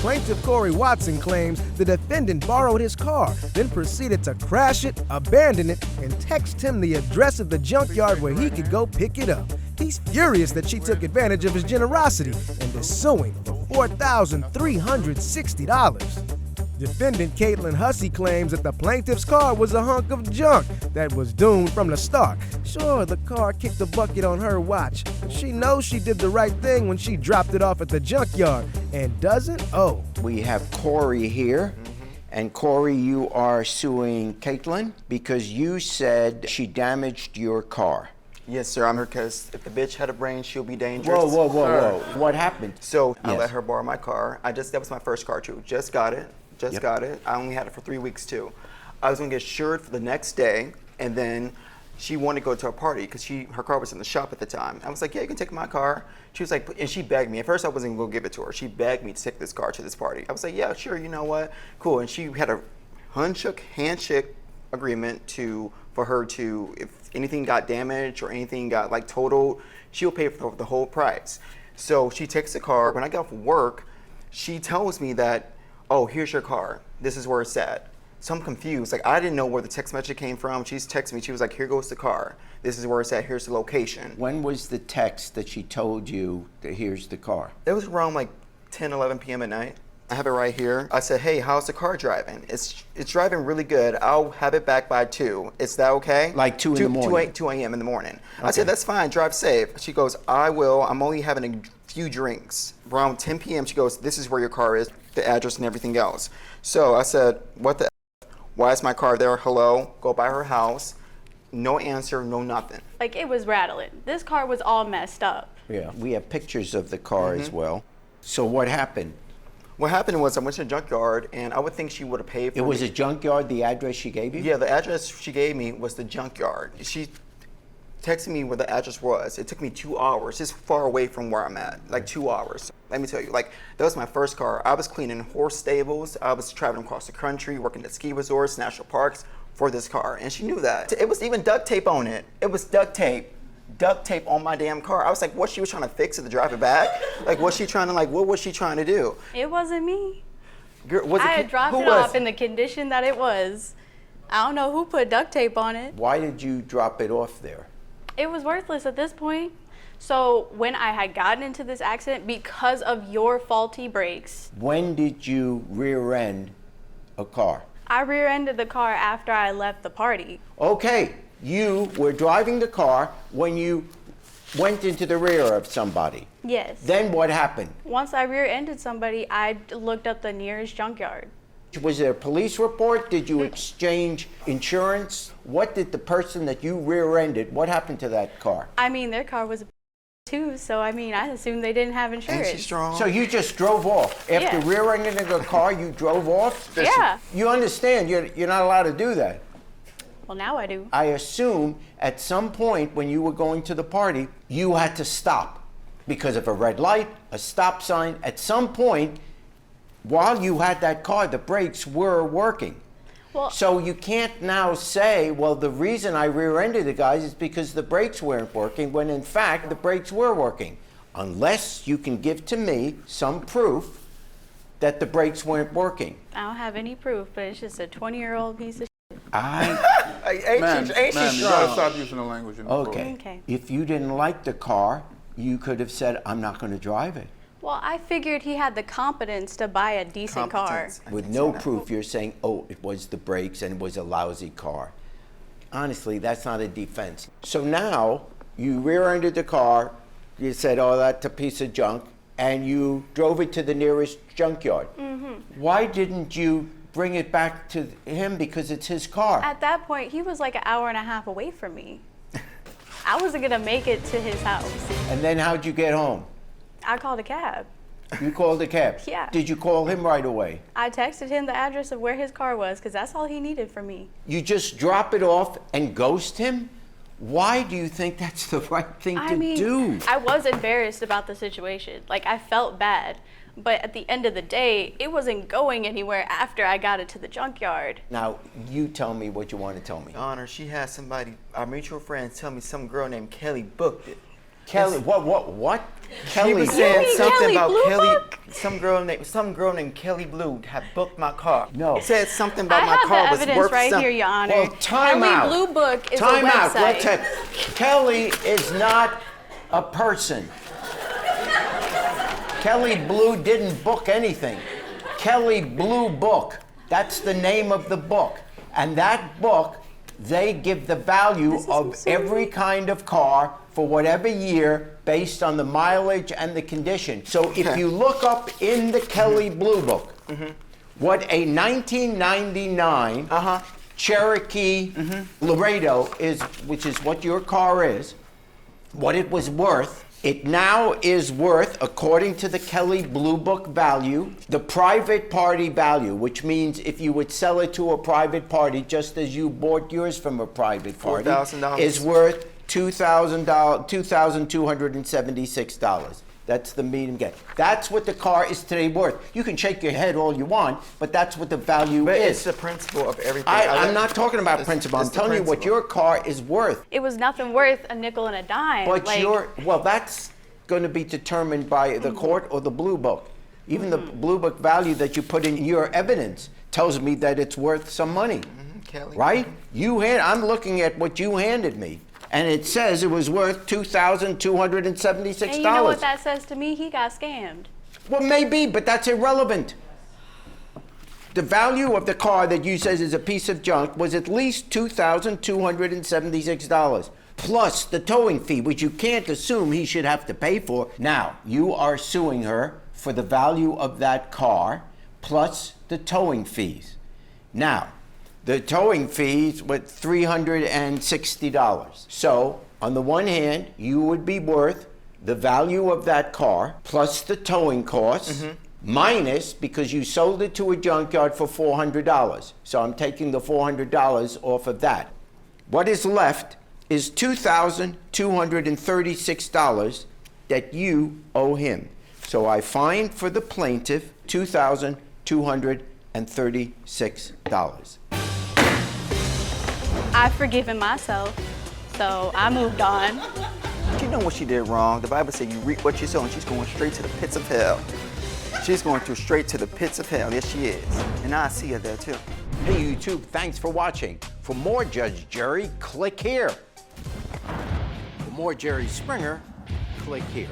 Plaintiff Corey Watson claims the defendant borrowed his car, then proceeded to crash it, abandon it, and text him the address of the junkyard where he could go pick it up. He's furious that she took advantage of his generosity and is suing for $4,360. Defendant Kaitlyn Hussey claims that the plaintiff's car was a hunk of junk that was doomed from the start. Sure, the car kicked the bucket on her watch, but she knows she did the right thing when she dropped it off at the junkyard, and doesn't owe. We have Corey here, and Corey, you are suing Kaitlyn because you said she damaged your car. Yes, sir. I'm here because if the bitch had a brain, she'll be dangerous. Whoa. What happened? So I let her borrow my car. That was my first car too. Just got it. Got it. I only had it for 3 weeks too. I was gonna get insured for the next day, and then she wanted to go to a party because her car was in the shop at the time. I was like, yeah, you can take my car. She was like, and she begged me. At first, I wasn't gonna give it to her. She begged me to take this car to this party. I was like, yeah, sure. You know what? Cool. And she had a handshake agreement for her to, if anything got damaged or anything got like totaled, she'll pay for the whole price. So she takes the car. When I get off of work, she tells me that, oh, here's your car. This is where it's at. So I'm confused. Like, I didn't know where the text message came from. She's texting me. She was like, here goes the car. This is where it's at. Here's the location. When was the text that she told you that here's the car? It was around like 10, 11 p.m. at night. I have it right here. I said, hey, how's the car driving? It's driving really good. I'll have it back by 2. Is that okay? Like 2 in the morning? 2 a.m. in the morning. Okay. I said, that's fine. Drive safe. She goes, I will. I'm only having a few drinks. Around 10 p.m., she goes, this is where your car is, the address and everything else. So I said, what the F? Why is my car there? Hello? Go by her house. No answer, no nothing. Like, it was rattling. This car was all messed up. Yeah, we have pictures of the car as well. So what happened? What happened was I went to the junkyard, and I would think she would have paid for it. It was a junkyard, the address she gave you? Yeah, the address she gave me was the junkyard. She texted me where the address was. It took me 2 hours. It's far away from where I'm at, like 2 hours. Let me tell you, like, that was my first car. I was cleaning horse stables. I was traveling across the country, working at ski resorts, national parks for this car, and she knew that. It was even duct tape on it. It was duct tape on my damn car. I was like, what, she was trying to fix it to drive it back? Like, what was she trying to do? It wasn't me. Girl, I had dropped it off in the condition that it was. I don't know who put duct tape on it. Why did you drop it off there? It was worthless at this point. So when I had gotten into this accident because of your faulty brakes. When did you rear end a car? I rear-ended the car after I left the party. Okay, you were driving the car when you went into the rear of somebody. Yes. Then what happened? Once I rear-ended somebody, I looked up the nearest junkyard. Was there a police report? Did you exchange insurance? What did the person that you rear-ended, what happened to that car? I mean, their car was a too, so I mean, I assumed they didn't have insurance. Ain't she strong? So you just drove off? After rear-ending a car, you drove off? Yeah. You understand, you're not allowed to do that. Well, now I do. I assume at some point when you were going to the party, you had to stop because of a red light, a stop sign. At some point, while you had that car, the brakes were working. Well, so you can't now say, well, the reason I rear-ended the guys is because the brakes weren't working, when in fact the brakes were working. Unless you can give to me some proof that the brakes weren't working. I don't have any proof, but it's just a 20-year-old piece of shit. Ain't she you strong? gotta stop using the language in the book. Okay. If you didn't like the car, you could have said, I'm not going to drive it. Well, I figured he had the competence to buy a decent car. With no proof, you're saying, oh, it was the brakes and it was a lousy car. Honestly, that's not a defense. So now, you rear-ended the car, you said, oh, that's a piece of junk, and you drove it to the nearest junkyard. Why didn't you bring it back to him because it's his car? At that point, he was like an hour and a half away from me. I wasn't gonna make it to his house. And then how'd you get home? I called a cab. You called a cab? Yeah. Did you call him right away? I texted him the address of where his car was because that's all he needed from me. You just drop it off and ghost him? Why do you think that's the right thing to do? I was embarrassed about the situation. Like, I felt bad. But at the end of the day, it wasn't going anywhere after I got it to the junkyard. Now, you tell me what you want to tell me. Honor, she had somebody, our mutual friend, tell me some girl named Kelly booked it. Kelly, what? She was saying mean something Kelly about Blue Kelly. Book? Some girl named Kelly Blue had booked my car. No. Said something about I my have car the was evidence worth right something. here, Your Honor. Well, time out. Kelly Blue Book is Time a out. website. Let's say Kelly is not a person. Kelly Blue didn't book anything. Kelly Blue Book. That's the name of the book. And that book, they give the value of every kind of car for whatever year based on the mileage and the condition. So if you look up in the Kelly Blue Book, what a 1999 Cherokee Laredo is, which is what your car is, what it was worth, it now is worth, according to the Kelly Blue Book value, the private party value, which means if you would sell it to a private party, just as you bought yours from a private party, $4,000. is worth $2,276. That's the median get. That's what the car is today worth. You can shake your head all you want, but that's what the value But is. it's the principle of everything. I'm not talking about principle. I'm it's the telling you what principle. your car is worth. It was nothing worth a nickel and a dime. But like, that's going to be determined by the court or the Blue Book. Even the Blue Book value that you put in your evidence tells me that it's worth some money, Kelly. right? I'm looking at what you handed me, and it says it was worth $2,276. And you know what that says to me? He got scammed. Well, maybe, but that's irrelevant. The value of the car that you says is a piece of junk was at least $2,276, plus the towing fee, which you can't assume he should have to pay for. Now, you are suing her for the value of that car, plus the towing fees. Now, the towing fees were $360. So, on the one hand, you would be worth the value of that car, plus the towing costs, minus, because you sold it to a junkyard for $400. So I'm taking the $400 off of that. What is left is $2,236 that you owe him. So I fine for the plaintiff $2,236. I've forgiven myself, so I moved on. You know what she did wrong. The Bible said you reap what you sow, and she's going straight to the pits of hell. She's going straight to the pits of hell. Yes, she is. And I see her there too. Hey YouTube, thanks for watching. For more Judge Jerry, click here. For more Jerry Springer, click here.